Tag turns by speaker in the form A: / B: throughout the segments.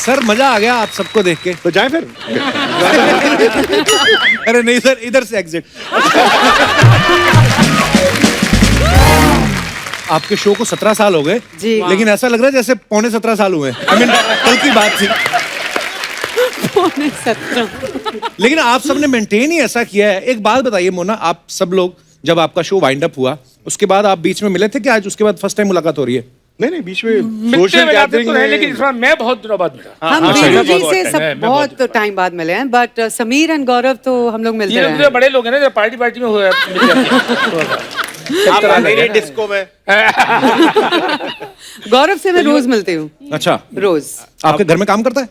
A: Sir मजा आ गया आप सबको देख के।
B: तो जाए फिर।
A: अरे नहीं सर, इधर से एग्जिट। आपके शो को 17 साल हो गए
C: जी,
A: लेकिन ऐसा लग रहा है जैसे पौने 17 साल हुए। I mean, कल की बात थी।
C: पौने 17।
A: लेकिन आप सबने मेंटेन ही ऐसा किया है। एक बात बताइए मोना, आप सब लोग जब आपका शो वाइंड अप हुआ उसके बाद आप बीच में मिले थे कि आज उसके बाद फर्स्ट टाइम मुलाकात हो रही है?
B: नहीं बीच में
D: मिलते
B: सोशल
D: मिलाते
B: गैदरिंग
D: तो है, लेकिन इस बार मैं बहुत दिनों बाद मिला।
C: हम
A: अच्छा,
C: वीरू जी
D: बहुत
C: से
D: टाइम,
C: सब
D: मैं
C: बहुत टाइम बाद मिले हैं, बट समीर एंड गौरव तो हम लोग मिलते
D: ये
C: रहे
D: बड़े लोग हैं ना, जब पार्टी में हुआ
B: आप मेरे डिस्को में।
C: गौरव से मैं रोज मिलती हूँ।
A: अच्छा,
C: रोज।
A: आपके घर में काम करता है?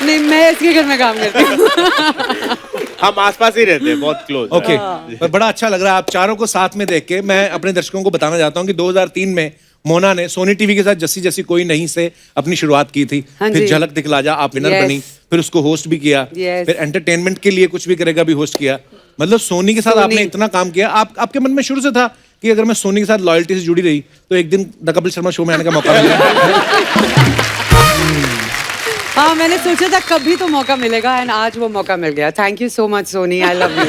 C: नहीं, मैं इसके घर में काम करती हूँ।
B: हम आसपास ही रहते हैं, बहुत क्लोज।
A: ओके, पर बड़ा अच्छा लग रहा है आप चारों को साथ में देख के। मैं अपने दर्शकों को बताना चाहता हूँ कि 2003 में मोना ने सोनी टीवी के साथ जस्सी जस्सी कोई नहीं से अपनी शुरुआत की थी।
C: हाँ
A: फिर
C: जी।
A: झलक दिखला जा आप विनर
C: Yes.
A: बनी, फिर उसको होस्ट भी किया,
C: Yes.
A: फिर एंटरटेनमेंट के लिए कुछ भी करेगा भी होस्ट किया। मतलब सोनी के साथ
C: सोनी।
A: आपने इतना काम किया। आपके मन में शुरू से था कि अगर मैं सोनी के साथ लॉयल्टी से जुड़ी रही तो एक दिन द कपिल शर्मा शो में आने का मौका मिलेगा।
C: हाँ, मैंने सोचा था कभी तो मौका मिलेगा, एंड आज वो मौका मिल गया। Thank you so much Sony, I love you.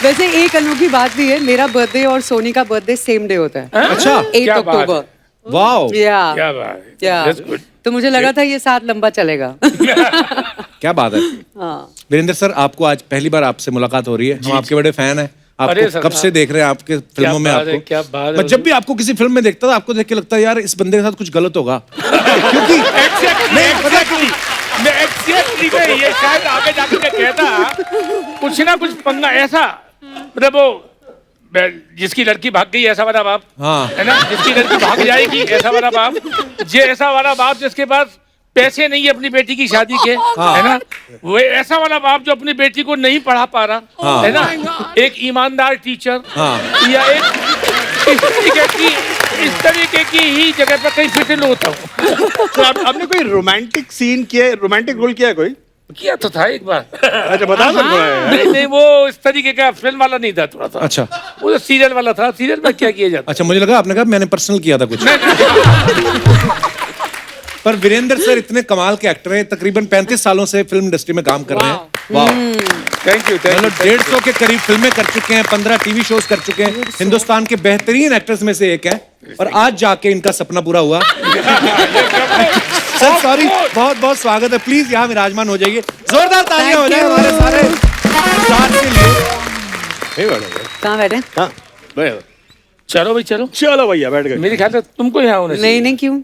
C: वैसे एक अनोखी बात भी है, मेरा बर्थडे और सोनी का बर्थडे सेम डे होता है।
A: अच्छा,
C: 8
D: क्या बात
C: अक्टूबर।
A: वाओ,
C: या
D: क्या बात है,
C: या
D: That's good.
C: तो मुझे लगा था ये साथ लंबा चलेगा।
A: क्या बात है।
C: हाँ,
A: वीरेंद्र सर, आपको आज पहली बार आपसे मुलाकात हो रही है। हम आपके बड़े फैन हैं।
D: अरे
A: आपको
D: सर,
A: कब से देख रहे हैं आपके फिल्मों में
D: बात है,
A: आपको।
D: क्या बात है।
A: मैं जब भी आपको किसी फिल्म में देखता था आपको देख के लगता है यार इस बंदे के साथ कुछ गलत होगा। क्योंकि
D: Exactly, मैं ये शायद आगे जाके मैं कहता कुछ ना कुछ पंगा ऐसा, मतलब वो जिसकी लड़की भाग गई ऐसा वाला बाप,
A: हाँ।
D: है ना, जिसकी लड़की भाग जाएगी ऐसा वाला बाप, जे ऐसा वाला बाप जिसके पास पैसे नहीं है अपनी बेटी की शादी के, है ना, वो ऐसा वाला बाप जो अपनी बेटी को नहीं पढ़ा पा रहा, है ना, एक ईमानदार टीचर, या एक इस तरीके की ही जगह पर कहीं फिट होता हूँ।
B: तो आपने कोई रोमांटिक सीन किया, रोमांटिक रोल किया है कोई?
D: किया तो था एक बार।
B: अच्छा, बता सकते हैं।
D: नहीं, वो इस तरीके का फिल्म वाला नहीं था, थोड़ा सा
A: अच्छा
D: वो तो सीरियल वाला था। सीरियल में क्या किया जाता?
A: अच्छा, मुझे लगा आपने कहा मैंने पर्सनल किया था कुछ। पर वीरेंद्र सर इतने कमाल के एक्टर हैं, तकरीबन 35 सालों से फिल्म इंडस्ट्री में काम कर रहे हैं। वाह,
D: थैंक यू।
A: मतलब 150 के करीब फिल्में कर चुके हैं, 15 टीवी शोज कर चुके हैं, हिंदुस्तान के बेहतरीन एक्टर्स में से एक हैं। और आज जाके इनका सपना पूरा हुआ। सर सॉरी, बहुत बहुत स्वागत है। प्लीज यहाँ विराजमान हो जाइए। जोरदार तालियां हो जाए हमारे सारे स्टार के लिए।
C: कहाँ बैठे?
B: हाँ,
D: चलो भाई, चलो
B: चलो भैया बैठ गए।
D: मेरे ख्याल से तुमको यहाँ होना चाहिए।
C: नहीं, क्यों?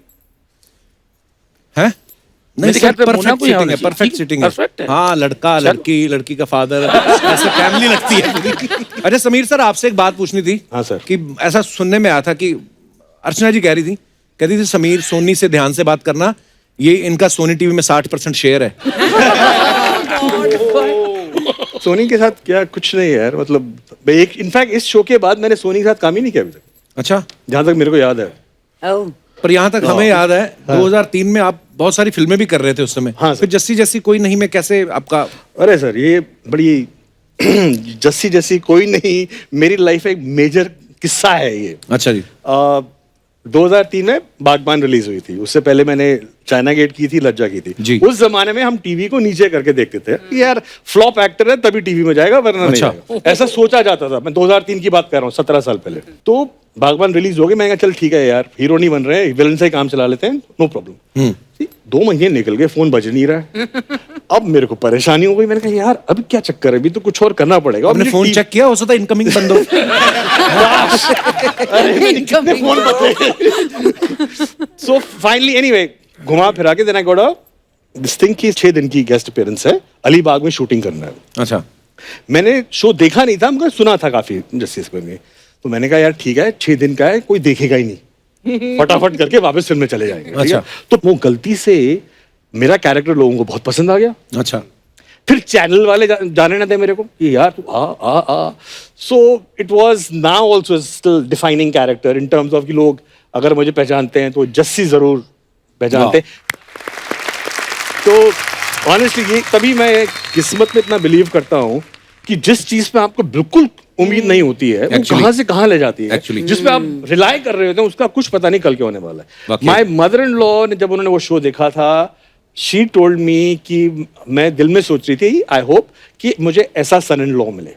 A: हैं? नहीं
D: मेरे
A: सर,
D: ख्याल से
A: परफेक्ट
D: मुन्ना को यहाँ
A: सीटिंग है,
D: होना
A: परफेक्ट
D: चाहिए।
A: सीटिंग है।
D: Perfect है।
A: हाँ, लड़का लड़की, लड़की का फादर, ऐसे फैमिली लगती है। अच्छा समीर सर, आपसे एक बात पूछनी थी।
B: हाँ सर।
A: कि ऐसा सुनने में आया था कि अर्चना जी कह रही थी समीर सोनी से ध्यान से बात करना, ये इनका सोनी टीवी में 60% शेयर है।
B: सोनी के साथ क्या कुछ नहीं है यार, मतलब एक इनफैक्ट इस शो के बाद मैंने सोनी के साथ काम ही नहीं किया अभी तक,
A: अच्छा,
B: जहां तक मेरे को याद है।
C: ओह,
A: पर यहाँ तक हमें याद है 2003 में आप बहुत सारी फिल्में भी कर रहे थे उस समय।
B: हाँ, सर।
A: फिर जस्सी जस्सी कोई नहीं में कैसे आपका?
B: अरे सर, ये बड़ी जस्सी जस्सी कोई नहीं, मेरी लाइफ एक मेजर किस्सा है ये।
A: अच्छा जी।
B: 2003 में बागबान रिलीज हुई थी, उससे पहले मैंने चाइना गेट की थी, लज्जा की थी।
A: जी।
B: उस जमाने में हम टीवी को नीचे करके देखते थे कि यार फ्लॉप एक्टर है तभी टीवी में जाएगा, वरना नहीं
A: अच्छा।
B: जाएगा। ऐसा सोचा जाता था। मैं 2003 की बात कर रहा हूँ, 17 साल पहले। तो बागबान रिलीज हो गई, मैंने कहा चल ठीक है यार, हीरो नहीं बन रहे, विलन से ही काम चला लेते हैं, नो प्रॉब्लम। 2 महीने निकल गए, फोन बज नहीं रहा है। अब मेरे को परेशानी हो गई, मैंने कहा यार अभी क्या चक्कर है, अभी तो कुछ और करना पड़ेगा।
A: आपने फोन चेक किया, हो सकता है इनकमिंग बंद हो।
B: कितने फोन बचे। सो फाइनली एनीवे, घुमा फिरा के then I got a this thing की 6 दिन की गेस्ट अपीयरेंस है, अलीबाग में शूटिंग करना है।
A: अच्छा,
B: मैंने शो देखा नहीं था, मगर सुना था काफी जस्टिस में। तो मैंने कहा यार ठीक है, 6 दिन का है, कोई देखेगा ही नहीं, फटाफट करके वापस फिल्म में चले जाएंगे। ठीक है?
A: अच्छा।
B: तो वो गलती से मेरा कैरेक्टर लोगों को बहुत पसंद आ गया।
A: अच्छा,
B: फिर चैनल वाले जाने ना दे मेरे को कि यार तू आ। So it was now also still defining character in terms of कि लोग अगर मुझे पहचानते हैं तो जस्सी जरूर पहचानते हैं। तो ऑनेस्टली ये तभी मैं किस्मत में इतना बिलीव करता हूँ कि जिस चीज पे आपको बिल्कुल उम्मीद नहीं होती है, वो
A: Actually.
B: कहाँ से कहाँ ले जाती है,
A: Actually.
B: जिसपे आप रिलाई कर रहे होते हैं, उसका कुछ पता नहीं कल क्या होने वाला है.
A: वाकई.
B: माय मदर इन लॉ ने जब उन्होंने वो शो देखा था, शी टोल्ड मी कि मैं दिल में सोच रही थी, आई होप कि मुझे ऐसा सन इन लॉ मिले.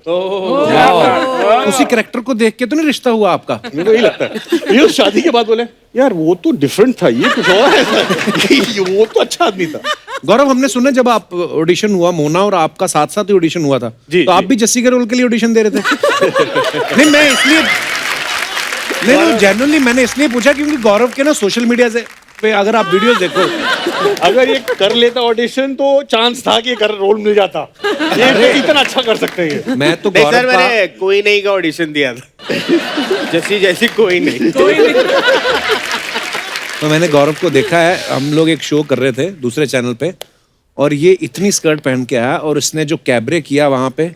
A: उसी कैरेक्टर को देख के तो नहीं रिश्ता हुआ आपका?
B: मेरे को यही लगता है. ये शादी के बाद बोले यार वो तो डिफरेंट था, ये कुछ और है. वो तो अच्छा आदमी था.
A: गौरव, हमने सुना जब आप ऑडिशन हुआ, मोना और आपका साथ साथ ही ऑडिशन हुआ था,
B: जी,
A: तो आप
B: जी.
A: भी जस्सी के रोल के लिए ऑडिशन दे रहे थे? नहीं, मैं इसलिए नहीं, जनरली मैंने इसलिए पूछा क्योंकि गौरव के ना सोशल मीडिया से पे अगर आप वीडियोस देखो,
B: अगर ये कर लेता ऑडिशन तो चांस था कि कर रोल मिल जाता. ये इतना अच्छा कर सकते हैं ये.
A: मैं तो
E: नहीं सर,
A: गौरव का
E: मैंने कोई नहीं का ऑडिशन दिया था. जैसी जैसी कोई नहीं.
A: तो मैंने गौरव को देखा है, हम लोग एक शो कर रहे थे दूसरे चैनल पे, और ये इतनी स्कर्ट पहन के आया और इसने जो कैबरे किया वहां पे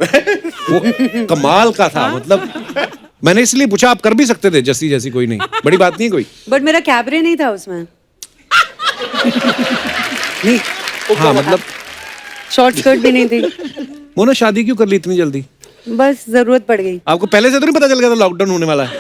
A: वो कमाल का था. मतलब मैंने इसलिए पूछा, आप कर भी सकते थे जस्सी जैसी कोई नहीं, बड़ी बात नहीं है कोई.
C: बट मेरा कैबरे नहीं था उसमें.
A: नहीं, हाँ मतलब
C: शॉर्ट स्कर्ट भी नहीं थी.
A: मोना शादी क्यों कर ली इतनी जल्दी?
C: बस जरूरत पड़ गई.
A: आपको पहले से तो नहीं पता चल गया था लॉकडाउन होने वाला है?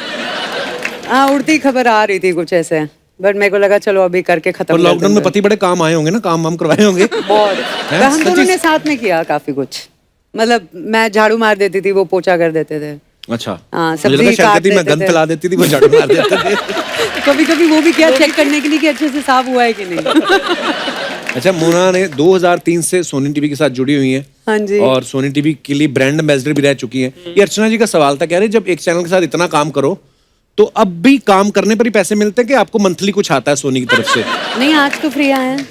C: हाँ, उड़ती खबर आ रही थी कुछ ऐसे, बट मेरे को लगा चलो अभी करके खत्म.
A: और लॉकडाउन में पति बड़े काम आए होंगे ना, काम वाम करवाए होंगे.
C: बहुत.
A: हैं?
C: हम दोनों
A: सच्ची?
C: ने साथ में किया काफी कुछ. मतलब मैं झाड़ू मार देती थी, वो पोछा कर देते थे.
A: अच्छा.
C: हाँ,
A: मुझे
C: सब्जी
A: लगा शायद
C: काट
A: कहती मैं
C: देते
A: गंद
C: थे.
A: फैला देती थी, वो झाड़ू मार देते थे.
C: कभी कभी वो भी किया, चेक करने के लिए कि अच्छे से साफ हुआ है कि नहीं.
A: अच्छा, मोना ने 2003 से सोनी टीवी के साथ जुड़ी हुई है.
C: हाँ जी.
A: और सोनी टीवी के लिए ब्रांड एम्बेसडर भी रह चुकी हैं. ये अर्चना जी का सवाल था, कह रहे जब एक चैनल के साथ इतना काम करो तो अब भी काम करने पर ही पैसे मिलते हैं कि आपको मंथली कुछ आता है सोनी की तरफ से?
C: नहीं, आज तो फ्री आए हैं.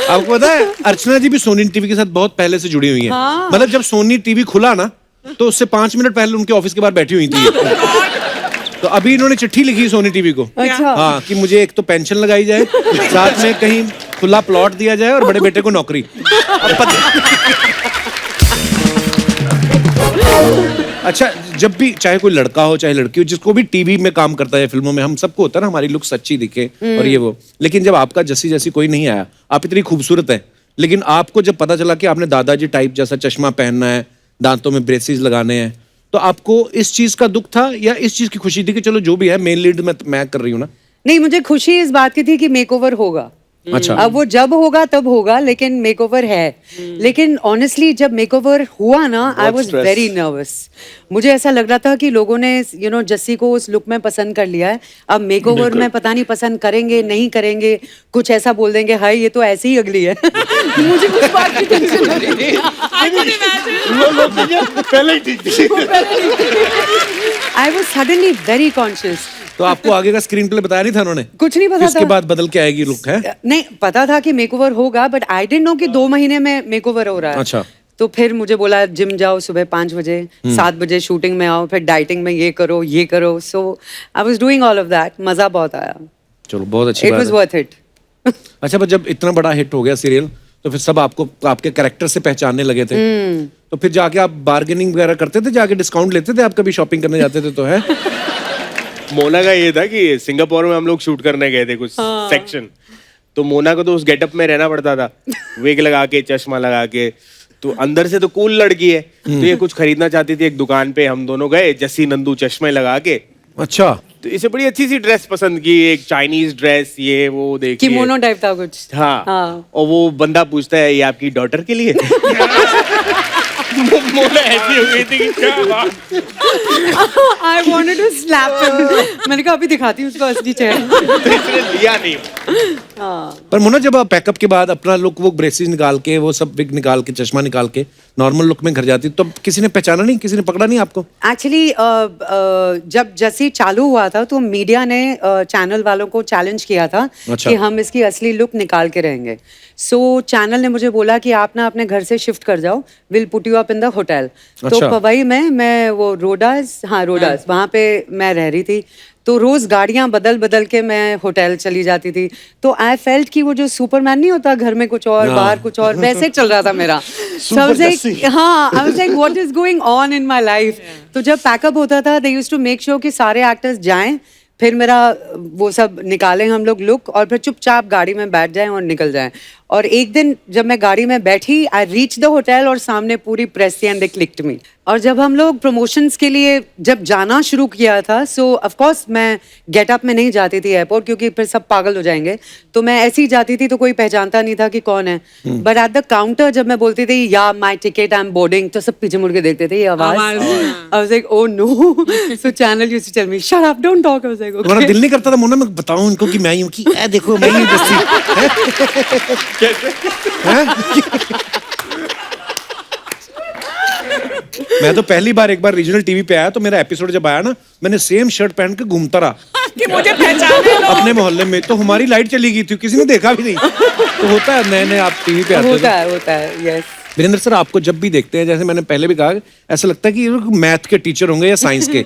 A: आपको पता है अर्चना जी भी सोनी टीवी के साथ बहुत पहले से जुड़ी हुई हैं.
C: हाँ.
A: मतलब जब सोनी टीवी खुला ना, तो उससे 5 मिनट पहले उनके ऑफिस के बाहर बैठी हुई थी. तो अभी इन्होंने चिट्ठी लिखी सोनी टीवी को.
C: अच्छा.
A: हाँ, कि मुझे एक तो पेंशन लगाई जाए, साथ में कहीं खुला प्लॉट दिया जाए और बड़े बेटे को नौकरी. अब अच्छा, जब भी चाहे कोई लड़का हो चाहे लड़की हो, जिसको भी टीवी में काम करता है, फिल्मों में, हम सबको होता है ना हमारी लुक्स अच्छी दिखे और ये वो, लेकिन जब आपका जस्सी जैसी कोई नहीं आया, आप इतनी खूबसूरत है, लेकिन आपको जब पता चला कि आपने दादाजी टाइप जैसा चश्मा पहनना है, दांतों में ब्रेसेस लगाने हैं, तो आपको इस चीज का दुख था या इस चीज की खुशी थी कि चलो जो भी है मेन लीड मैं कर रही हूँ ना?
C: नहीं, मुझे खुशी इस बात की थी कि मेकओवर होगा.
A: अच्छा.
C: अब वो जब होगा तब होगा, लेकिन मेकओवर है. लेकिन ऑनेस्टली जब मेकओवर हुआ ना, I was
B: stress.
C: Very nervous. मुझे ऐसा लग रहा था कि लोगों ने जस्सी को उस लुक में पसंद कर लिया है. अब मेकओवर में पता नहीं पसंद करेंगे नहीं करेंगे, कुछ ऐसा बोल देंगे हाय ये तो ऐसे ही अगली है. मुझे कुछ बात की टेंशन हो रही थी.
B: पहले ही ठीक थी.
C: I was suddenly very conscious.
A: तो आपको आगे का स्क्रीन प्ले बताया नहीं था उन्होंने?
C: कुछ नहीं पता
A: इसके
C: था.
A: बाद बदल के आएगी लुक है?
C: नहीं, पता था कि मेकओवर होगा, बट आई डिडंट नो कि 2 महीने में मेकओवर हो रहा है.
A: अच्छा.
C: तो फिर मुझे बोला जिम जाओ सुबह 5 बजे, 7 बजे शूटिंग में आओ, फिर डाइटिंग में ये करो. So I was doing all of that. मजा बहुत आया.
A: चलो, बहुत अच्छी
C: इट
A: बात
C: वाज
A: है.
C: Worth it.
A: अच्छा, पर जब इतना बड़ा हिट हो गया सीरियल, तो फिर सब आपको आपके कैरेक्टर से पहचानने लगे थे. तो फिर जाके आप बार्गेनिंग वगैरह करते थे, जाके डिस्काउंट लेते थे, आप कभी शॉपिंग करने जाते थे तो है?
E: मोना का ये था कि सिंगापुर में हम लोग शूट करने गए थे कुछ सेक्शन, तो मोना को तो उस गेटअप में रहना पड़ता था, विग लगा के, चश्मा लगा के. तो अंदर से तो कूल लड़की है, तो ये कुछ खरीदना चाहती थी. एक दुकान पे हम दोनों गए, जस्सी नंदू चश्मे लगा के.
A: अच्छा.
E: तो इसे बड़ी अच्छी सी ड्रेस पसंद की, एक चाइनीज ड्रेस, ये वो देखी.
C: किमोनो टाइप था कुछ.
E: हाँ. और वो बंदा पूछता है ये आपकी डॉटर के लिए? मोना ऐसी हो गई थी कि क्या बात.
C: I wanted to slap him. मैंने कहा अभी दिखाती हूँ उसको असली चेहरा.
E: तो इसने लिया नहीं.
A: पर मोना, जब आप पैकअप के बाद अपना लुक वो ब्रेसेस निकाल के, वो सब विग निकाल के, चश्मा निकाल के नॉर्मल लुक में घर जाती, तो किसी ने पहचाना नहीं, किसी ने पकड़ा नहीं आपको?
C: एक्चुअली जब जस्सी चालू हुआ था तो मीडिया ने चैनल वालों को चैलेंज किया था
A: अच्छा.
C: कि हम इसकी असली लुक निकाल के रहेंगे. सो चैनल ने मुझे बोला कि आप ना अपने घर से शिफ्ट कर जाओ, will put you up in the hotel. तो
A: अच्छा.
C: पवई में मैं वो रोडास वहाँ पे मैं रह रही थी. तो रोज गाड़ियां बदल बदल के मैं होटल चली जाती थी. तो आई फेल्ट कि वो जो सुपरमैन नहीं होता, घर में कुछ और बाहर कुछ और, वैसे चल रहा था मेरा. So I was like, हाँ, I was like, what is going on in my life? तो जब पैकअप होता था, they used to make sure कि सारे एक्टर्स जाएं, फिर मेरा वो सब निकालें हम लोग लुक, और फिर चुपचाप गाड़ी में बैठ जाएं और निकल जाएं. और एक दिन जब मैं गाड़ी में बैठी, आई रीच द होटल और सामने पूरी प्रेस थी एंड दे क्लिक्ड मी। और जब हम लोग प्रमोशंस के लिए जब जाना शुरू किया था, सो ऑफ कोर्स मैं गेटअप में नहीं जाती थी एयरपोर्ट, क्योंकि फिर सब पागल हो जाएंगे, तो मैं ऐसे ही जाती थी, तो कोई पहचानता नहीं था कि कौन है। बट एट द काउंटर जब मैं बोलती थी या my ticket I am boarding, तो सब पीछे मुड़ के देखते थे, ये आवाज। I was like oh no. So channel used to tell me shut up, don't talk. I was like
A: तुम्हारा दिल नहीं करता था मोना मैं बताऊं उनको कि मैं ही हूं, कि ए देखो मैं ही बस्ती। मैं तो पहली बार एक बार रीजनल टीवी पे आया, तो मेरा एपिसोड जब आया ना, मैंने सेम शर्ट पहन के घूमता रहा
F: कि मुझे पहचाने लोग।
A: अपने मोहल्ले में। तो हमारी लाइट चली गई थी, किसी ने देखा भी नहीं। तो होता है, नए नए आप टीवी पे आते हो।
C: होता है, यस।
A: वीरेंद्र सर, आपको जब भी देखते हैं, जैसे मैंने पहले भी कहा, ऐसा लगता है कि ये लोग मैथ के टीचर होंगे या साइंस के।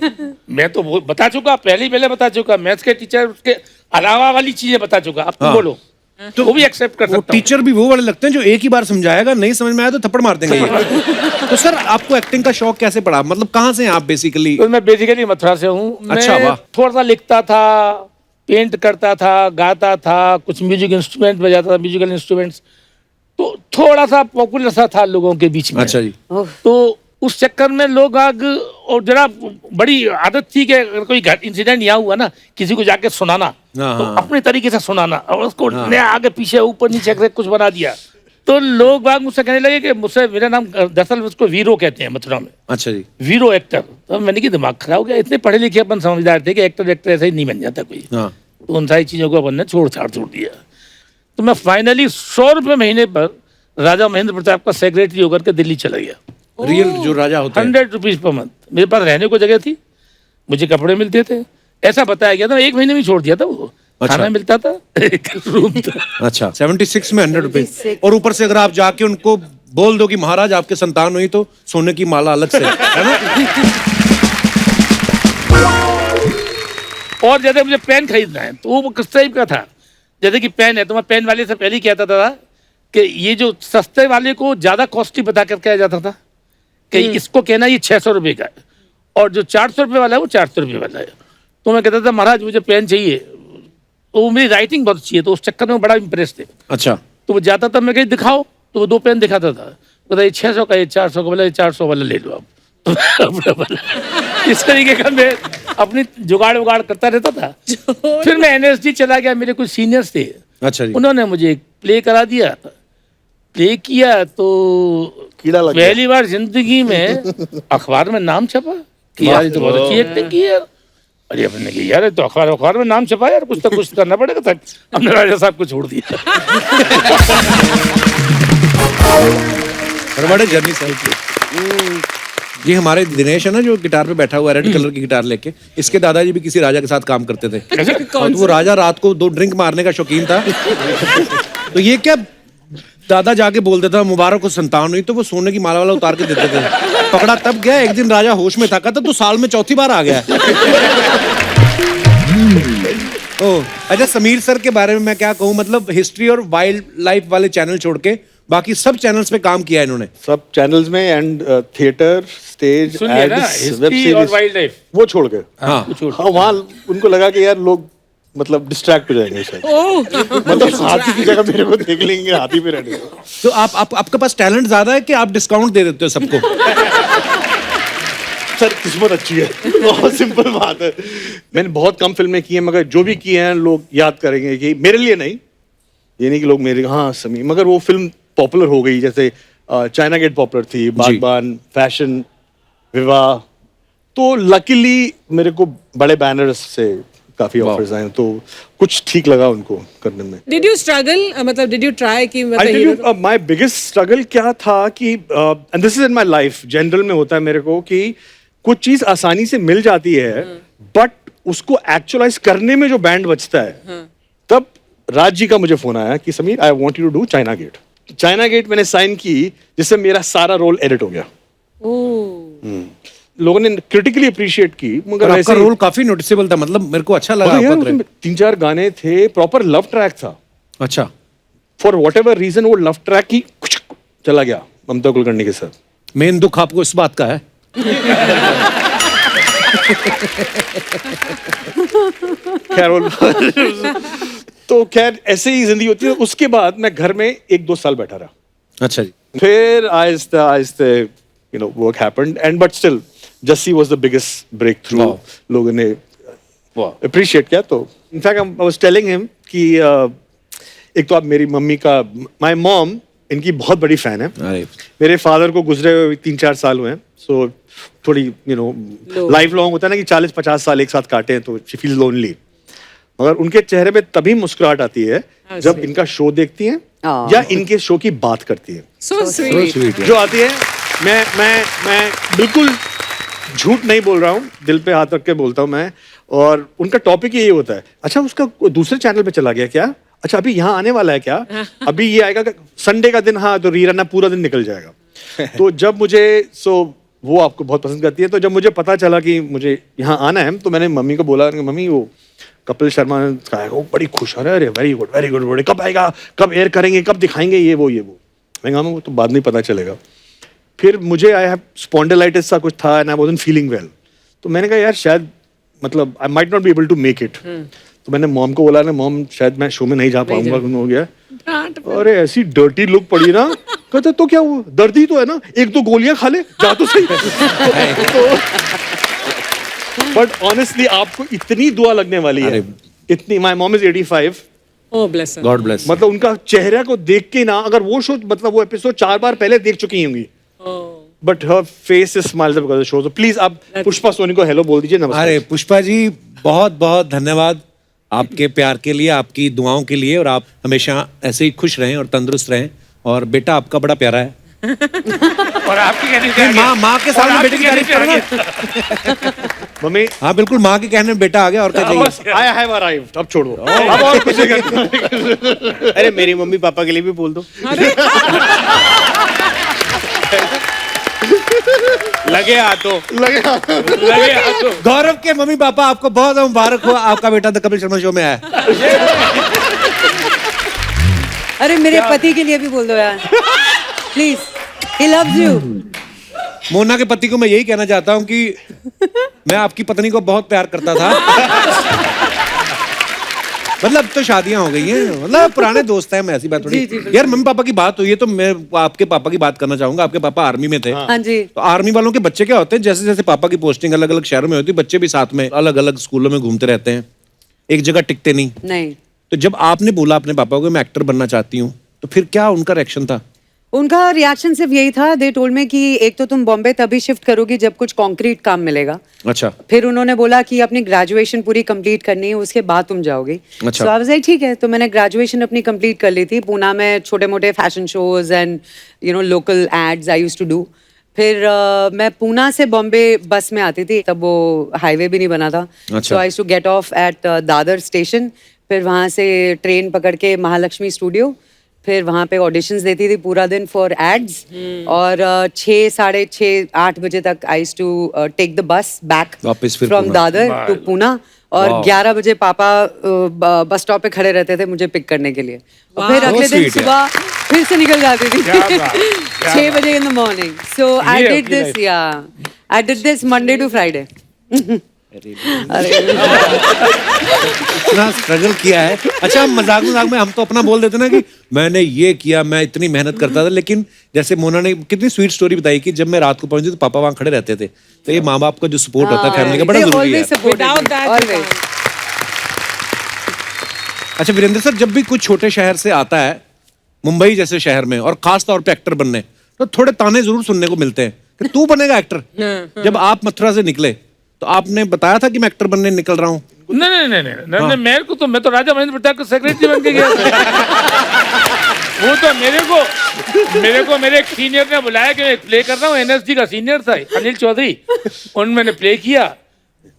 D: मैं तो बता चुका, पहले बता चुका, मैथ्स के टीचर, उसके अलावा वाली चीजें बता चुका। अब तुम बोलो, तो वो भी एक्सेप्ट कर सकता हूं।
A: टीचर भी वो वाले लगते हैं जो एक ही बार समझाएगा, नहीं समझ में आया तो थप्पड़ मार देंगे ये। तो सर, आपको एक्टिंग का शौक कैसे पड़ा? मतलब कहाँ से हैं आप बेसिकली?
D: तो मैं बेसिकली मथुरा से हूँ।
A: अच्छा, वाह।
D: थोड़ा सा लिखता था, पेंट करता था, गाता था, कुछ म्यूजिक इंस्ट्रूमेंट बजाता था, म्यूजिकल इंस्ट्रूमेंट्स। तो थोड़ा सा पॉपुलर सा था लोगों के बीच में।
A: अच्छा जी।
D: तो उस चक्कर में लोग आग, और जरा बड़ी आदत थी कि अगर कोई इंसिडेंट यहाँ हुआ ना, किसी को जाके सुनाना, तो अपने तरीके से सुनाना, और उसको नया आगे पीछे ऊपर नीचे करके कुछ बना दिया। तो लोग बाग मुझसे कहने लगे कि मुझसे, मेरा नाम दरअसल उसको वीरो कहते हैं मथुरा में।
A: अच्छा जी।
D: वीरो एक्टर। तो मैंने कि दिमाग खराब हो गया, इतने पढ़े लिखे अपन समझदार थे कि एक्टर ऐसे ही नहीं बन जाता कोई। तो उन सारी चीजों को अपन ने छोड़ दिया। तो मैं फाइनली 100 रुपये महीने पर राजा महेंद्र प्रताप का सेक्रेटरी होकर के दिल्ली चला गया।
A: रियल जो राजा होते हैं।
D: 100 रुपीज पर मंथ। मेरे पास रहने को जगह थी, मुझे कपड़े मिलते थे, ऐसा बताया गया था। 1 महीने में छोड़ दिया था वो।
A: अच्छा।
D: खाना मिलता था, एक रूम था।
A: अच्छा, 76 में 100 रुपए। और ऊपर से अगर आप जाके उनको बोल दो कि महाराज आपके संतान हुई, तो सोने की माला अलग से, है ना?
D: और जैसे मुझे पेन खरीदना है, तो वो किस टाइप का था, जैसे कि पेन है तो मैं पेन वाले से पहले ही कहता था कि ये जो सस्ते वाले को ज्यादा कॉस्टली बता कर कहा जाता था कि इसको कहना ये 600 रुपये का है, और जो 400 रुपये वाला है वो 400 रुपये वाला है। तो मैं कहता था महाराज मुझे पेन चाहिए, तो मेरी राइटिंग बहुत अच्छी है, तो उस चक्कर में बड़ा इंप्रेस थे।
A: अच्छा।
D: तो वो जाता था, मैं कहीं दिखाओ, तो वो 2 पेन दिखाता था, कहता ये 600 का, ये 400 का, बोला ये 400 वाला ले लो आप। इस तरीके का मैं अपनी जुगाड़ उगाड़ करता रहता था। फिर मैं NSD चला गया, मेरे कुछ सीनियर्स थे। अच्छा जी। उन्होंने मुझे एक प्ले करा दिया, प्ले किया, तो
B: कीड़ा लग गया।
D: पहली बार जिंदगी में अखबार में नाम छपा कि यार ये तो बहुत अच्छी एक्टिंग की है। अरे अपने की यार तो अखबार में नाम छपा यार, कुछ करना पड़ेगा था। हमने राजा साहब को छोड़ दिया।
A: बड़े जर्नी सही। ये हमारे दिनेश है ना, जो गिटार पे बैठा हुआ है, रेड कलर की गिटार लेके, इसके दादाजी भी किसी राजा के साथ काम करते थे। और वो राजा रात को 2 ड्रिंक मारने का शौकीन था। तो ये क्या, दादा जाके बोल देता मुबारक को संतान हुई, तो वो सोने की माला वाला उतार के देते थे। पकड़ा तब गया, एक दिन राजा होश में था, कहता तो साल में 4थी बार आ गया। ओह अच्छा, समीर सर के बारे में मैं क्या कहूँ, मतलब हिस्ट्री और वाइल्ड लाइफ वाले चैनल छोड़ के बाकी सब चैनल्स पे काम किया है इन्होंने।
B: सब चैनल्स में, and theatre, stage, ads, web series,
D: wildlife
B: वो छोड़ गए।
A: हाँ,
B: वहाँ उनको लगा कि यार लोग मतलब डिस्ट्रैक्ट हो जाएंगे शायद। मतलब हाथी की जगह मेरे को देख लेंगे, हाथी पे रहने।
A: तो आपके पास टैलेंट ज्यादा है कि आप डिस्काउंट दे देते हो सबको?
B: सर किस्मत अच्छी है, बहुत सिंपल बात है। मैंने बहुत कम फिल्में की हैं, मगर जो भी की हैं लोग याद करेंगे। कि मेरे लिए नहीं, ये नहीं कि लोग मेरे, हाँ समी, मगर वो फिल्म पॉपुलर हो गई। जैसे चाइना गेट पॉपुलर थी, बागबान, फैशन, विवाह। तो लकीली मेरे को बड़े बैनर्स से काफी ऑफर्स आए, तो कुछ ठीक लगा उनको करने में।
F: Did you struggle? मतलब did you try कि
B: I'll tell you, my biggest struggle क्या था कि and this is in my life, general में होता है मेरे को कि कुछ चीज आसानी से मिल जाती है, बट उसको एक्चुअलाइज करने में जो बैंड बचता है, तब राज जी का मुझे फोन आया कि Sameer I want you to do China Gate. China Gate मैंने साइन की, जिससे मेरा सारा रोल एडिट हो गया। लोगों ने क्रिटिकली अप्रिशिएट की, मगर
A: आपका रोल काफी नोटिसेबल था, मतलब मेरे को अच्छा लगा। आपका
B: 3-4 गाने थे, प्रॉपर लव ट्रैक था।
A: अच्छा।
B: फॉर वॉट एवर रीजन वो लव ट्रैक ही चला गया ममता कुलकर्णी के साथ।
A: मेन दुख आपको इस बात का है?
B: खैर तो खैर ऐसे ही जिंदगी होती है। उसके बाद मैं घर में 1-2 साल बैठा रहा,
A: अच्छा जी।
B: फिर आहिस्ते आहिस्ते work happened and but still Jassi was the biggest breakthrough.
A: Wow.
B: लोगों ने अप्रिशिएट किया। तो in fact I was telling him कि एक तो आप मेरी मम्मी का, माय मॉम इनकी बहुत बड़ी फैन है।
A: अरे
B: मेरे फादर को गुजरे हुए 3-4 साल हुए हैं, सो थोड़ी लाइफ लॉन्ग होता है ना कि 40-50 साल एक साथ काटे हैं, तो शी फील लोनली। मगर उनके चेहरे पे तभी मुस्कुराहट आती है जब इनका शो देखती हैं या इनके शो की बात करती हैं।
F: So sweet.
B: जो आती है, मैं बिल्कुल झूठ नहीं बोल रहा हूँ, दिल पे हाथ रख के बोलता हूँ मैं। और उनका टॉपिक यही होता है, अच्छा उसका दूसरे चैनल पे चला गया क्या, अच्छा अभी यहाँ आने वाला है क्या, अभी ये आएगा संडे का दिन, हाँ तो रीरन है, पूरा दिन निकल जाएगा। तो जब मुझे वो आपको बहुत पसंद करती है, तो जब मुझे पता चला कि मुझे यहाँ आना है, तो मैंने मम्मी को बोला, मम्मी वो कपिल शर्मा का है, वो बड़ी खुश हो रहा है, अरे वेरी गुड, कब आएगा, कब एयर करेंगे, कब दिखाएंगे, ये वो। मैं कहा वो तो बाद में पता चलेगा। फिर मुझे आई हैव स्पॉन्डिलाइटिस सा कुछ था and I wasn't feeling well. तो मैंने कहा यार शायद मतलब I might not be able to make it. तो मैंने मॉम को बोला ना, मॉम शायद मैं शो में नहीं जा पाऊंगा, हो गया। अरे ऐसी डर्टी लुक पड़ी ना, कहते तो क्या वो दर्द ही तो है ना, 1-2 गोलियां खा ले, जा तो सही। बट ऑनेस्टली आपको इतनी दुआ लगने वाली है, इतनी। My mom is 85।
F: Oh, bless her.
A: God bless.
B: मतलब उनका चेहरा को देख के ना, अगर वो शो मतलब वो एपिसोड 4 बार पहले देख चुकी होंगी, but her face is smiles because of the show. So please आप पुष्पा सोनी को हेलो बोल दीजिए, नमस्कार।
A: अरे पुष्पा जी, बहुत बहुत धन्यवाद आपके प्यार के लिए, आपकी दुआओं के लिए, और आप हमेशा ऐसे ही खुश रहें और तंदुरुस्त रहें। और बेटा आपका बड़ा प्यारा है।
D: और आपकी कहने
A: माँ के सामने बेटे की तारीफ करूंगा।
B: मम्मी
A: हाँ बिल्कुल, माँ के कहने में बेटा आ गया, और क्या चाहिए।
B: आई हैव अराइव्ड, अब छोड़ दो, अब और कुछ नहीं करना।
E: अरे मेरी मम्मी पापा के लिए भी बोल दो। लगे हाथों।
A: गौरव के मम्मी पापा, आपको बहुत मुबारक हो, आपका बेटा द कपिल शर्मा शो में आया।
C: अरे मेरे पति के लिए भी बोल दो यार, please, he loves you.
A: Mona के पति को मैं यही कहना चाहता हूँ कि मैं आपकी पत्नी को बहुत प्यार करता था। मतलब तो शादियां हो गई हैं, मतलब पुराने दोस्त हैं, मैं ऐसी बात थोड़ी। यार मम्मी पापा की बात हुई है तो मैं आपके पापा की बात करना चाहूंगा। आपके पापा आर्मी में थे।
C: हाँ जी।
A: तो आर्मी वालों के बच्चे क्या होते हैं, जैसे जैसे पापा की पोस्टिंग अलग अलग शहरों में होती है, बच्चे भी साथ में अलग अलग स्कूलों में घूमते रहते हैं, एक जगह टिकते नहीं। तो जब आपने बोला अपने पापा को मैं एक्टर बनना चाहती हूँ, तो फिर क्या उनका रिएक्शन था?
C: उनका रिएक्शन सिर्फ यही था, दे टोल्ड मी कि एक तो तुम बॉम्बे तभी शिफ्ट करोगी जब कुछ कॉन्क्रीट काम मिलेगा।
A: अच्छा।
C: फिर उन्होंने बोला कि अपनी ग्रेजुएशन पूरी कंप्लीट करनी है, उसके बाद तुम जाओगी।
A: अच्छा।
C: So I was like, ठीक है। तो मैंने ग्रेजुएशन अपनी कंप्लीट कर ली थी, पूना में छोटे मोटे fashion shows and local ads I used to do. फिर मैं पूना से बॉम्बे बस में आती थी, तब वो हाईवे भी नहीं बना था। So I used to get off at Dadar station, फिर वहाँ से ट्रेन पकड़ के महालक्ष्मी स्टूडियो, फिर वहाँ पे ऑडिशंस देती थी पूरा दिन फॉर एड्स। और 6, 6:30, 8 बजे तक I used to take the bus back from Dadar to Poona. और 11 बजे पापा बस स्टॉप पे खड़े रहते थे मुझे पिक करने के लिए। और फिर अगले दिन सुबह फिर से निकल जाती थी 6 बजे in the morning. So I did this Monday to Friday.
A: इतना स्ट्रगल किया है। अच्छा, मजाक में हम तो अपना बोल देते ना कि मैंने ये किया, मैं इतनी मेहनत करता था, लेकिन जैसे मोना ने कितनी स्वीट स्टोरी बताई कि जब मैं रात को पहुंची तो पापा वहां खड़े रहते थे। तो ये माँ बाप का जो सपोर्ट होता है फैमिली का, बड़ा जरूरी है।
F: Without that, you can't.
A: अच्छा वीरेंद्र सर, जब भी कुछ छोटे शहर से आता है मुंबई जैसे शहर में, और खास तौर पे एक्टर बनने, तो थोड़े ताने जरूर सुनने को मिलते हैं कि तू बनेगा एक्टर। जब आप मथुरा से निकले तो आपने बताया था कि मैं एक्टर बनने निकल रहा हूँ?
D: नहीं, मैं तो राजा महेंद्र प्रताप का सेक्रेटरी बन के गया था। वो तो मेरे को मेरे एक सीनियर ने बुलाया कि मैं प्ले कर रहा हूँ, एनएसडी का सीनियर था अनिल चौधरी, उन मैंने प्ले किया।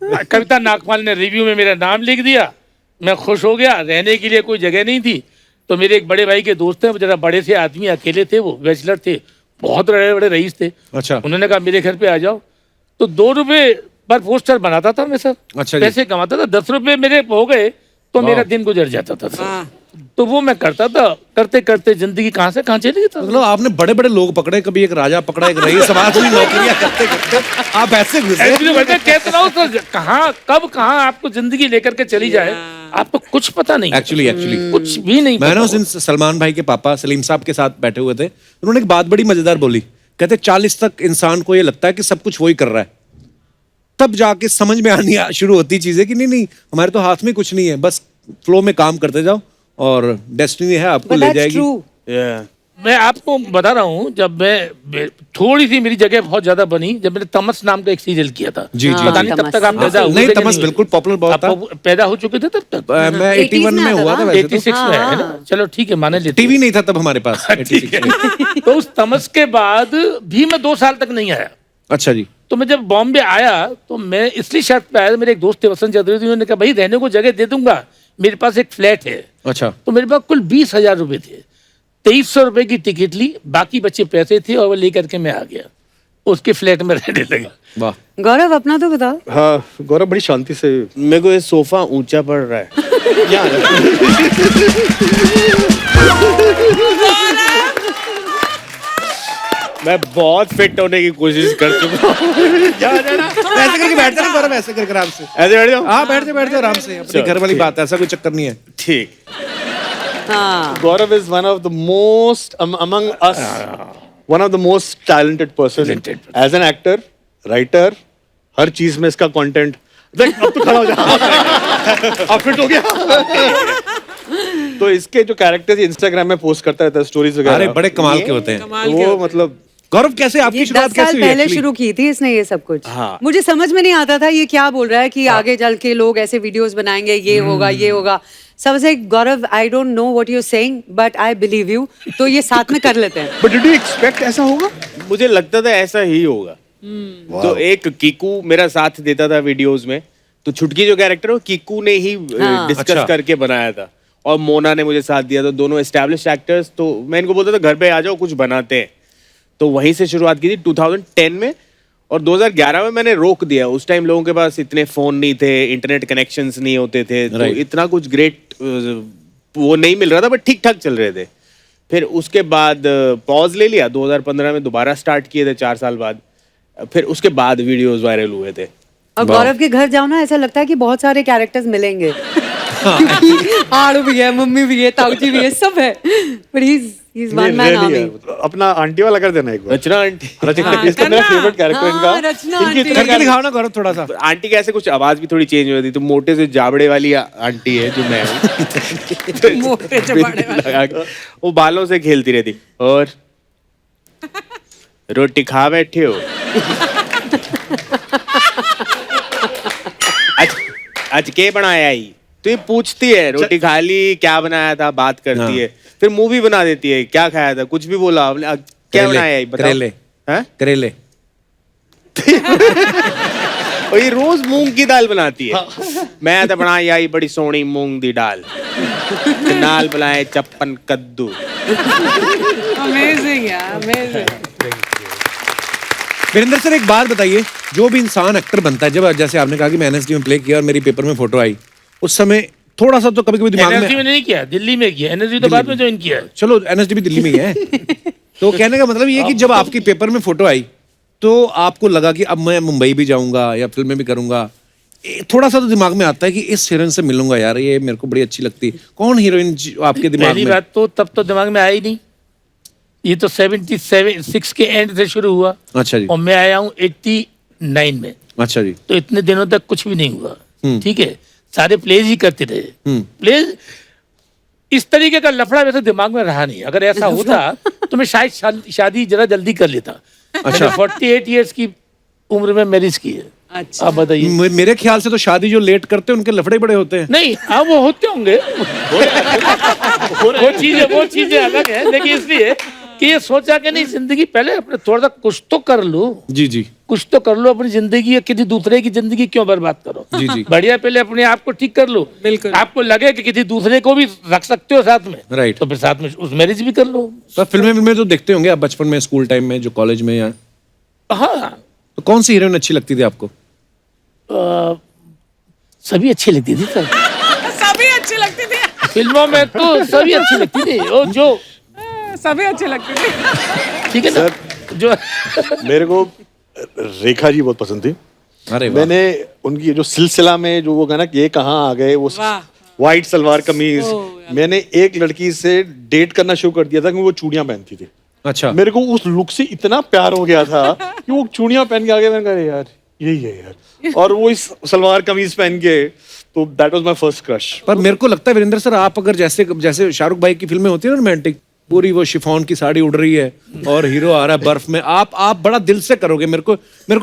D: कविता नागपाल ने रिव्यू में मेरा नाम लिख दिया, मैं खुश हो गया। रहने के लिए कोई जगह नहीं थी, तो मेरे एक बड़े भाई के दोस्त हैं, वो जरा बड़े से आदमी, अकेले थे, वो बैचलर थे, बहुत बड़े बड़े रईस थे।
A: अच्छा।
D: उन्होंने कहा मेरे घर पे आ जाओ। तो 2 रुपए पर पोस्टर बनाता था मैं सर।
A: अच्छा,
D: पैसे कमाता था, 10 रुपए मेरे हो गए तो मेरा दिन गुजर जाता था सर। तो वो मैं करता था, करते करते जिंदगी कहाँ से कहाँ चली गई था।
A: मतलब आपने बड़े बड़े लोग पकड़े, कभी एक राजा पकड़ा, एक रईस, समाज में नौकरियां करते करते आप ऐसे घुसे।
D: मैं कहता रहा हूँ तो कहाँ कब कहाँ आपको जिंदगी लेकर के चली जाए आपको कुछ पता नहीं।
A: एक्चुअली
D: कुछ भी नहीं
A: मैं
D: पता
A: ना उस दिन सलमान भाई के पापा सलीम साहब के साथ बैठे हुए थे, उन्होंने एक बात बड़ी मजेदार बोली। कहते 40 तक इंसान को ये लगता है कि सब कुछ वही कर रहा है, तब जाके समझ में आनी शुरू होती चीजें कि नहीं नहीं हमारे तो हाथ में कुछ नहीं है, बस फ्लो में काम करते जाओ और डेस्टिनी है आपको
C: But
A: ले
C: that's
A: जाएगी।
C: true.
D: मैं आपको बता रहा हूँ, जब मैं थोड़ी सी मेरी जगह बहुत ज्यादा बनी, जब मैंने तमस नाम का एक सीरियल किया था।
A: जी, जी,
D: पता
A: जी।
D: नहीं तब तक आप
C: तमस।
D: पैदा हुए
A: नहीं,
D: थे कि
A: तमस
D: हुए?
A: बिल्कुल पॉपुलर बहुत था।
D: आप पैदा हो चुके थे तब तक?
A: मैं 81 में हुआ था वैसे तो।
D: 86 में है ना? चलो ठीक है, माने लेते
A: टीवी नहीं था तब हमारे पास 86 में।
D: हैं। तो उस तमस के बाद भी मैं 2 साल तक नहीं आया।
A: अच्छा जी।
D: तो मैं जब बॉम्बे आया तो मैं इसलिए शर्त पे आया, मेरे एक दोस्त थे वसंत चौधरी, उन्होंने कहा भाई रहने को जगह दे दूंगा, मेरे पास एक फ्लैट है।
A: अच्छा।
D: तो मेरे पास कुल 20,000 रुपए थे, 2300 रुपए की टिकट ली, बाकी बचे पैसे थे और वो लेकर के मैं आ गया, उसके फ्लैट में रहने लगा।
A: वाह।
C: गौरव अपना तो बताओ।
B: हाँ गौरव बड़ी शांति से।
E: मेरे को ये सोफा ऊंचा पड़ रहा है। मैं बहुत फिट होने की कोशिश कर चुका हूँ।
A: ऐसे करके बैठते ना गौरव, ऐसे करके आराम से।
E: ऐसे बैठ जाओ।
A: हाँ बैठ जाओ आराम से, अपने घर वाली बात है, ऐसा कोई चक्कर नहीं है।
E: ठीक।
C: हाँ
B: Gaurav is one of the most among us, one of the most talented person as an actor, writer, हर चीज में इसका कंटेंट। देख अब तो खड़ा हो जा, अब फिट हो गया। तो इसके जो कैरेक्टर्स इंस्टाग्राम में पोस्ट करता रहता है, स्टोरीज वगैरह,
A: अरे बड़े कमाल के होते हैं।
F: कमाल के
B: वो मतलब
A: गौरव कैसे आपकी
C: ये 10
A: शुरुआत कैसे
C: साल
A: हुई
C: पहले
A: actually?
C: शुरू की थी इसने ये सब कुछ।
E: हाँ।
C: मुझे समझ में नहीं आता था ये क्या बोल रहा है कि आगे चल के लोग ऐसे वीडियोस बनाएंगे, ये होगा ये होगा। सबसे Gaurav I don't know what you are saying but I believe you, तो ये साथ में कर लेते हैं।
B: बट डिड यू एक्सपेक्ट ऐसा होगा?
E: मुझे लगता था ऐसा ही होगा। तो एक कीकू मेरा साथ देता था वीडियोस में, तो छुटकी जो कैरेक्टर है वो कीकू ने ही
C: हाँ।
E: डिस्कस
A: अच्छा।
E: करके बनाया था, और मोना ने मुझे साथ दिया था, दोनों एस्टैब्लिश एक्टर्स। तो मैं इनको बोलता था घर पे आ जाओ कुछ बनाते हैं। तो वहीं से शुरुआत की थी 2010 में, और 2011 में मैंने रोक दिया। उस टाइम लोगों के पास इतने फोन नहीं थे, इंटरनेट कनेक्शंस नहीं होते थे, तो
A: Right.
E: इतना कुछ ग्रेट वो नहीं मिल रहा था, बट ठीक ठाक चल रहे थे। फिर उसके बाद पॉज ले लिया, 2015 में दोबारा स्टार्ट किए थे 4 साल बाद। फिर उसके बाद वीडियोस वायरल हुए थे।
C: और गौरव के घर जाओ ना, ऐसा लगता है कि बहुत सारे कैरेक्टर्स मिलेंगे। क्योंकि आड़ू भी है, मम्मी भी है, ताऊजी भी है, सब है। But he is one man army.
B: अपना आंटी वाला कर देना एक बार।
E: रचना आंटी।
B: रचना इसका मेरा फेवरेट कैरेक्टर इनका।
C: हाँ, रचना
B: इनकी
C: आंटी।
B: इतनी
A: करके दिखाओ ना गौरव थोड़ा सा।
E: आंटी कैसे कुछ आवाज भी थोड़ी चेंज हो रही थी, तो मोटे से जाबड़े वाली आंटी है जो मैं हूँ।
F: मोटे चबाड़े वाले।
E: लगा के वो बालों से खेलती रहती, और रोटी खा बैठे हो? आज के बनाया ही? तो ये पूछती है रोटी खा ली, क्या बनाया था, बात करती
A: हाँ।
E: है। फिर मूवी बना देती है, क्या खाया था, कुछ भी बोला आपने, क्या
A: करेले,
E: बनाया है बताओ।
A: करेले।
E: हैं?
A: करेले।
E: और ये रोज मूंग की दाल बनाती है। मैं तो बनाई आई बड़ी सोहनी मूंग दी दाल, ते नाल बनाए चप्पन कद्दू।
F: अमेजिंग यार, अमेजिंग।
A: वीरेंद्र सर एक बात बताइए, जो भी इंसान एक्टर बनता है, जब जैसे आपने कहा कि मैं एनएसडी में प्ले किया और मेरी पेपर में फोटो आई, उस समय थोड़ा सा तो कभी कभी दिमाग
D: एनएसडी
A: में,
D: में नहीं किया, दिल्ली में किया। एनएसडी तो बाद में ज्वाइन किया है।
A: चलो एनएसडी भी दिल्ली में ही है। तो कहने का मतलब ये है कि जब आपकी पेपर में फोटो आई तो आपको लगा कि अब मैं मुंबई भी जाऊंगा या फिल्में भी करूंगा, थोड़ा सा तो दिमाग में आता है कि इस हीरोइन से मिलूंगा यार, ये मेरे को बड़ी अच्छी लगती है। कौन हीरोइन आपके दिमाग
D: पहली
A: में?
D: बात तो तब तो दिमाग में आई नहीं, ये तो 76 के एंड से शुरू हुआ,
A: अच्छा जी।
D: और मैं आया हूँ 89 में।
A: अच्छा जी।
D: तो इतने दिनों तक कुछ भी नहीं हुआ। ठीक है, सारे प्लेज ही करते रहे। प्लेज इस तरीके का लफड़ा वैसे दिमाग में रहा नहीं। अगर ऐसा होता तो मैं शायद शादी जरा जल्दी कर लेता। अच्छा। 48 इयर्स की उम्र में मैरिज की है।
F: अच्छा।
D: आप बताइए।
A: मेरे ख्याल से तो शादी जो लेट करते हैं उनके लफड़े बड़े होते हैं।
D: नहीं, हाँ वो होते होंगे। वो चीजें अलग है, लेकिन इसलिए कि ये सोचा कि नहीं, जिंदगी पहले अपने थोड़ा सा कुछ तो कर लो।
A: जी जी।
D: कुछ तो कर लो अपनी जिंदगी, किसी दूसरे की जिंदगी क्यों बर्बाद करो।
A: जी जी।
D: बढ़िया पहले अपने आप को ठीक कर लो।
F: बिल्कुल।
D: आपको लगे कि किसी दूसरे को भी रख सकते हो साथ में,
A: राइट।
D: तो फिर साथ में उस मैरिज भी कर लो।
A: तो फिल्में तो देखते होंगे आप बचपन में, स्कूल टाइम में, जो कॉलेज में, या
D: हाँ,
A: तो कौन सी हीरोइन अच्छी लगती थी आपको?
D: सभी अच्छी लगती थी सर।
F: सभी अच्छी लगती थी।
D: फिल्मों में तो सभी अच्छी लगती थी, वो जो
F: सभी अच्छे लगते थे।
D: ठीक है ना, जो
B: मेरे को रेखा जी बहुत पसंद थी।
A: अरे वाह।
B: मैंने उनकी जो सिलसिला में जो वो गाना ये कहाँ आ गए, वो
F: वाह।
B: वाइट सलवार कमीज, मैंने एक लड़की से डेट करना शुरू कर दिया था कि वो चूड़ियां पहनती थी।
A: अच्छा,
B: मेरे को उस लुक से इतना प्यार हो गया था कि वो चूड़ियां पहन के आ गए, मैंने कहा यार यही है यार, और वो इस सलवार कमीज पहन के, तो that was my first crush.
A: पर मेरे को लगता है वीरेंद्र सर, आप अगर जैसे जैसे शाहरुख भाई की फिल्में होती है ना रोमांटिक, पूरी वो शिफॉन की साड़ी उड़ रही है और हीरो आ रहा है बर्फ में, आप बड़ा दिल से करोगे। मेरे को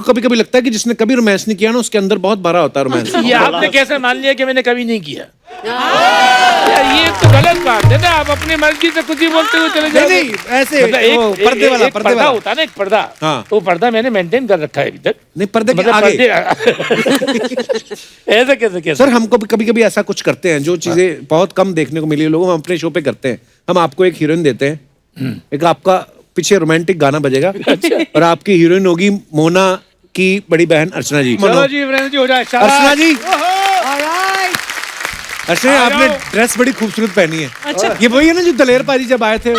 A: कभी कभी लगता है कि जिसने कभी रोमांस नहीं किया ना, उसके अंदर बहुत भरा होता है रोमांस।
D: ये आपने कैसे मान लिया कि मैंने कभी नहीं किया? यार ये तो गलत बात है ना, आप अपनी मर्जी से कुछ ही बोलते हुए चले जाओगे।
A: नहीं, ऐसे
D: मतलब
A: वो पर्दे वाला
D: होता है ना, एक पर्दा,
A: हाँ।
D: तो पर्दा मैंने मेंटेन कर रखा है अभी तक।
A: नहीं, पर्दे के
D: मतलब
A: आगे।
D: ऐसे कैसे
A: सर हमको कभी कभी ऐसा कुछ करते हैं जो चीजें बहुत कम देखने को मिली है लोगों, हम अपने शो पे करते हैं। हम आपको एक हीरोइन देते हैं, एक आपका पीछे रोमांटिक गाना बजेगा और आपकी हीरोइन होगी मोना की बड़ी बहन अर्चना जी।
D: चलो जी वीरेंद्र जी, हो जाए।
A: अर्चना जी, अर्चना आपने ड्रेस बड़ी खूबसूरत पहनी है।
F: अच्छा।
A: ये वही है ना जो दलेर पाजी जब आए थे?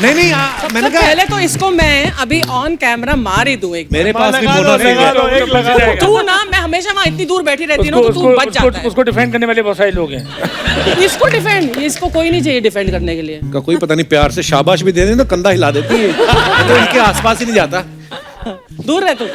A: नहीं मैंने कहा
F: पहले तो इसको मैं अभी ऑन कैमरा मार ही दूं एक बार।
A: मेरे पास भी मोना से है।
F: तू ना, मैं हमेशा वहाँ इतनी दूर बैठी रहती हूँ तो तू बच जाता है।
D: उसको डिफेंड करने वाले बहुत सारे लोग हैं।
F: इसको डिफेंड, इसको कोई नहीं चाहिए डिफेंड करने के लिए।
A: का कोई पता नहीं प्यार से शाबाश भी दे दें तो कंधा हिला देती है, तो इनके आसपास ही नहीं जाता।
F: दूर रह तू।